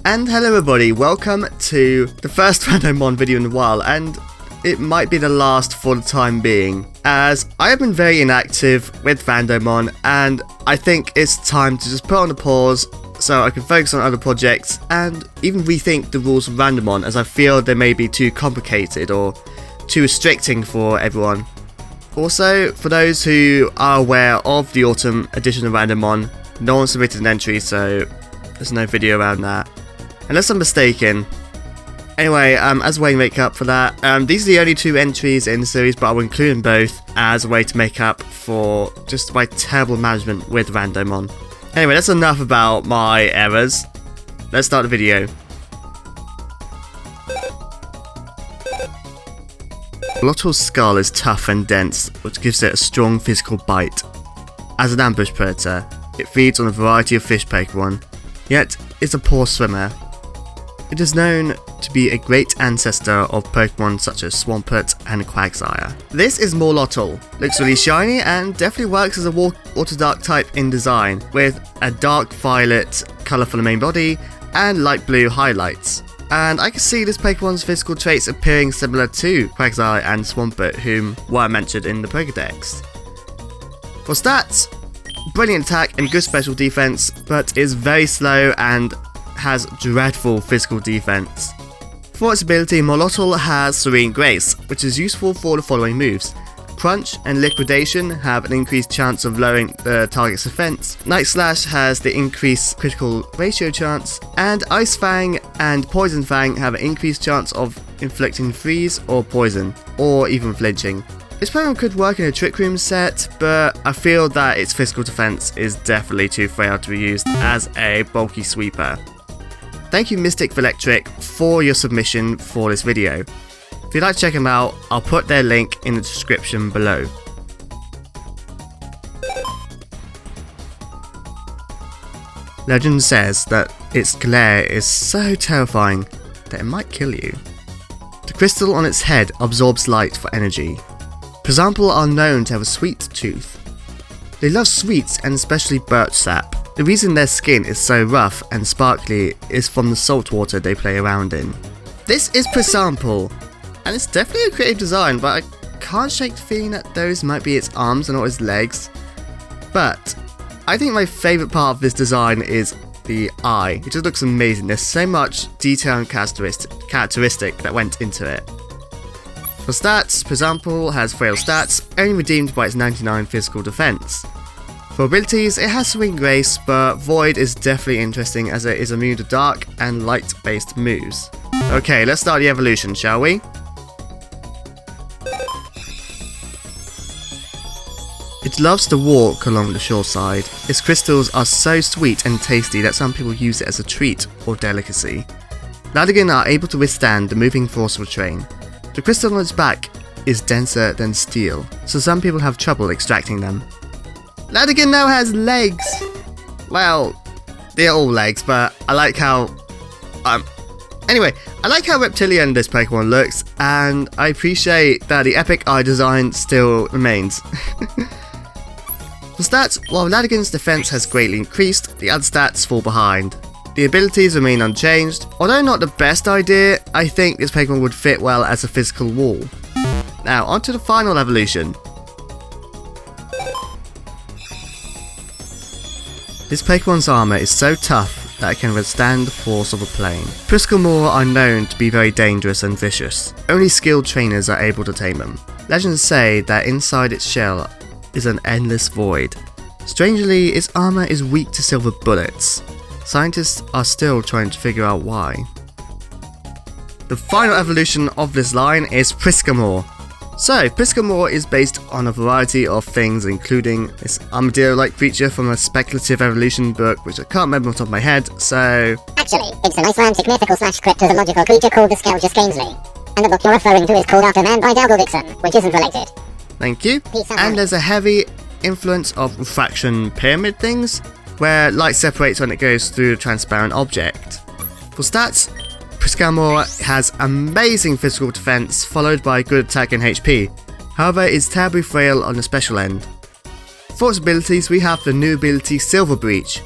And hello everybody, welcome to the first Randomon video in a while, and it might be the last for the time being, as I have been very inactive with Randomon, and I think it's time to just put on a pause so I can focus on other projects and even rethink the rules of Randomon, as I feel they may be too complicated or too restricting for everyone. Also, for those who are aware of the autumn edition of Randomon, no one submitted an entry, so there's no video around that. Unless I'm mistaken. Anyway, as a way to make up for that, these are the only two entries in the series, but I will include them both as a way to make up for just my terrible management with Randomon. Anyway, that's enough about my errors. Let's start the video. Velectric's skull is tough and dense, which gives it a strong physical bite. As an ambush predator, it feeds on a variety of fish Pokémon, yet it's a poor swimmer. It is known to be a great ancestor of Pokémon such as Swampert and Quagsire. This is Velectric. Looks really shiny and definitely works as a water dark type in design, with a dark violet colour for the main body and light blue highlights. And I can see this Pokemon's physical traits appearing similar to Quagsire and Swampert, whom were mentioned in the Pokédex. For stats, brilliant attack and good special defense, but is very slow and has dreadful physical defense. For its ability, Velectric has Serene Grace, which is useful for the following moves. Crunch and Liquidation have an increased chance of lowering the target's defense. Night Slash has the increased critical ratio chance, and Ice Fang and Poison Fang have an increased chance of inflicting freeze or poison, or even flinching. This Pokemon could work in a Trick Room set, but I feel that its physical defense is definitely too frail to be used as a bulky sweeper. Thank you Mystic Velectric for your submission for this video. If you'd like to check them out, I'll put their link in the description below. Legend says that its glare is so terrifying that it might kill you. The crystal on its head absorbs light for energy. Prismaple are known to have a sweet tooth. They love sweets and especially birch sap. The reason their skin is so rough and sparkly is from the salt water they play around in. This is Prismaple, and it's definitely a creative design, but I can't shake the feeling that those might be its arms and not its legs. But I think my favourite part of this design is the eye. It just looks amazing. There's so much detail and characteristic that went into it. For stats, Prismaple has frail stats, only redeemed by its 99 physical defense. For abilities, it has Serene Grace, but Void is definitely interesting as it is immune to dark and light based moves. Okay, let's start the evolution, shall we? It loves to walk along the shoreside. Its crystals are so sweet and tasty that some people use it as a treat or delicacy. Laddigon are able to withstand the moving force of a train. The crystal on its back is denser than steel, so some people have trouble extracting them. Laddigon now has legs! Well, they're all legs, but I like how... Anyway, I like how reptilian this Pokemon looks, and I appreciate that the epic eye design still remains. For stats, while Laddigon's defense has greatly increased, the other stats fall behind. The abilities remain unchanged. Although not the best idea, I think this Pokemon would fit well as a physical wall. Now, onto the final evolution. This Pokemon's armour is so tough that it can withstand the force of a plane. Prismaple are known to be very dangerous and vicious. Only skilled trainers are able to tame them. Legends say that inside its shell is an endless void. Strangely, its armour is weak to silver bullets. Scientists are still trying to figure out why. The final evolution of this line is Prismaple. So, Prismaple is based on a variety of things, including this armadillo-like creature from a speculative evolution book, which I can't remember off the top of my head, so... Actually, it's an Icelandic mythical/cryptozoological creature called the Skelger Skeinsley. And the book you're referring to is called after a man by Vixen, which isn't related. Thank you. And there's a heavy influence of refraction pyramid things, where light separates when it goes through a transparent object. For stats, Prismaple has amazing physical defense, followed by good attack and HP. However, it's terribly frail on the special end. For its abilities, we have the new ability Silver Breach.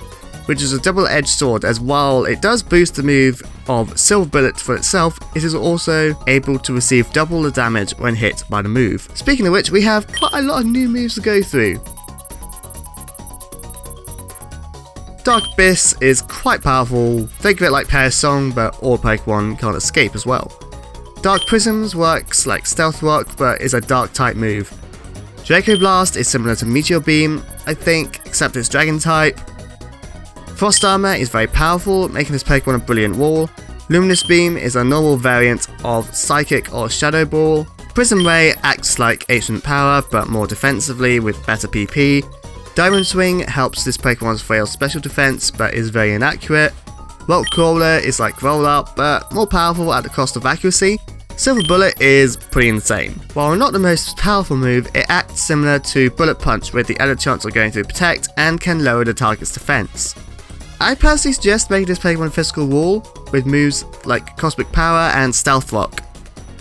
which is a double-edged sword, as while it does boost the move of Silver Bullet for itself, it is also able to receive double the damage when hit by the move. Speaking of which, we have quite a lot of new moves to go through. Dark Abyss is quite powerful. Think of it like Para's Song, but all Pokemon can't escape as well. Dark Prisms works like Stealth Rock, but is a dark type move. Draco Blast is similar to Meteor Beam, I think, except it's Dragon type. Frost Armor is very powerful, making this Pokemon a brilliant wall. Luminous Beam is a normal variant of Psychic or Shadow Ball. Prism Ray acts like Ancient Power, but more defensively with better PP. Diamond Swing helps this Pokemon's frail special defense, but is very inaccurate. Rock Crawler is like Roll Up, but more powerful at the cost of accuracy. Silver Bullet is pretty insane. While not the most powerful move, it acts similar to Bullet Punch with the added chance of going through Protect and can lower the target's defense. I personally suggest making this Pokemon a physical wall with moves like Cosmic Power and Stealth Rock.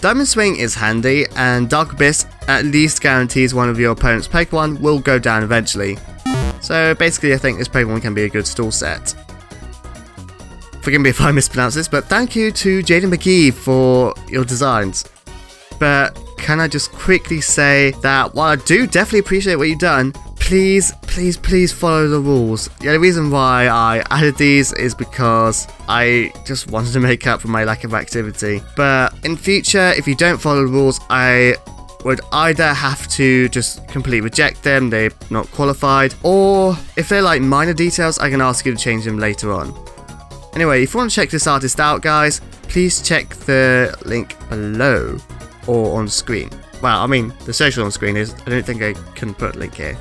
Diamond Swing is handy, and Dark Abyss at least guarantees one of your opponent's Pokemon will go down eventually. So basically I think this Pokemon can be a good stall set. Forgive me if I mispronounce this, but thank you to Jadenmcghie for your designs. But can I just quickly say that while I do definitely appreciate what you've done, please follow the rules. The only reason why I added these is because I just wanted to make up for my lack of activity. But in future, if you don't follow the rules, I would either have to just completely reject them, they're not qualified, or if they're like minor details, I can ask you to change them later on. Anyway, if you want to check this artist out, guys, please check the link below or on screen. Well, I mean, the social on screen is, I don't think I can put a link here.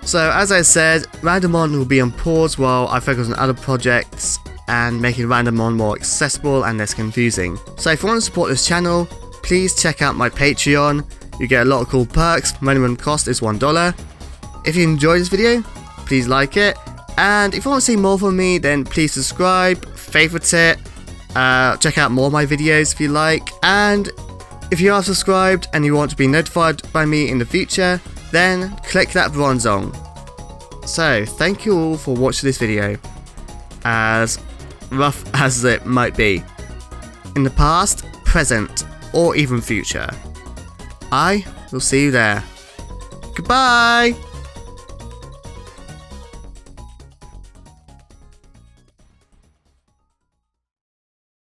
So, as I said, Randomon will be on pause while I focus on other projects and making Randomon more accessible and less confusing. So if you want to support this channel, please check out my Patreon. You get a lot of cool perks. Minimum cost is $1. If you enjoyed this video, please like it. And if you want to see more from me, then please subscribe, favorite it, check out more of my videos if you like. And if you are subscribed and you want to be notified by me in the future, then click that bronze-on. So, thank you all for watching this video, as rough as it might be. In the past, present, or even future. I will see you there. Goodbye!